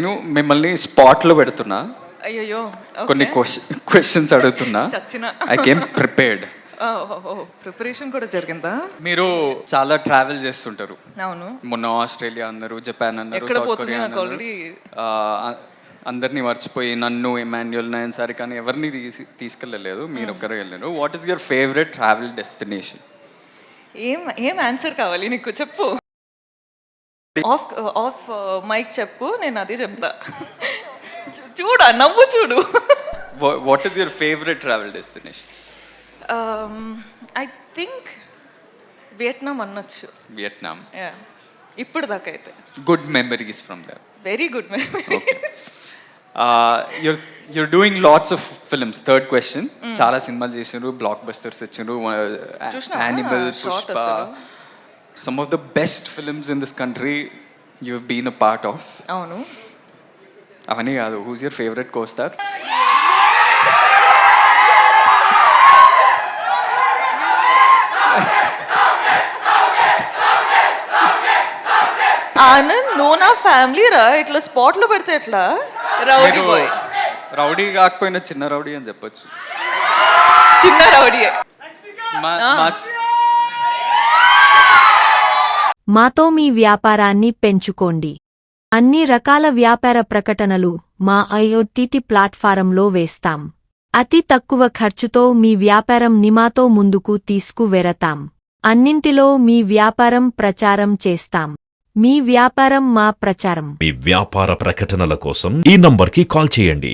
నేను మిమ్మల్ని స్పాట్లో పెడుతున్నా, అయ్యో కొన్ని క్వశ్చన్స్ అడుగుతున్నా. చచ్చిన ఐ కేమ్ ప్రిపేర్డ్. ప్రిపరేషన్ కూడా జరిగిందా? మీరు చాలా ట్రావెల్ చేస్తుంటారు. అవును. మొన్న ఆస్ట్రేలియా అన్నారు, జపాన్ అన్నారు, ఎక్కడ సౌత్ పోతుంది కొరియా నాకు అన్నారు. ఆల్రెడీ. అందరినీ మర్చిపోయి నన్ను ఎమాన్యుల్ నయన్ సారి కానీ ఎవరిని తీసుకెళ్ళలేదు, మీరు ఒక్కరే వెళ్ళారు. What is your favourite travel destination? ఏం ఆన్సర్ కావాలి నీకు, చెప్పు. ఆఫ్ ఆఫ్ మైక్ చెప్పు, నేను అదే చెప్తా. చూడు నవ్వు చూడు. What is your favourite travel destination? I think Vietnam అనొచ్చు. వియట్నాం. ఇప్పుడు దాకా అయితే good memories from there. Very good. you're doing lots of films. Third question. చాలా సినిమాలు చేసినారు, బ్లాక్ బస్టర్స్ ఇచ్చినారు. Animal, Pushpa, some of the best films in this country you've been a part of. అవును. అవన్నీ కాదు, who's your favorite co-star? Anand, నువ్వు నా family రా, ఇట్లా స్పాట్ లో పెడితే ఎట్లా? Rowdy boy. రౌడీ కాకపోయినా చిన్న రౌడీ అని చెప్పొచ్చు. చిన్న రౌడీ. మాతో మీ వ్యాపారాన్ని పెంచుకోండి. అన్ని రకాల వ్యాపార ప్రకటనలు మా ఐఓటీటీ ప్లాట్ఫారంలో వేస్తాం. అతి తక్కువ ఖర్చుతో మీ వ్యాపారం నిమాతో ముందుకు తీసుకువెరతాం. అన్నింటిలో మీ వ్యాపారం ప్రచారం చేస్తాం. మీ వ్యాపారం మా ప్రచారం. మీ వ్యాపార ప్రకటనల కోసం ఈ నంబర్కి కాల్ చేయండి.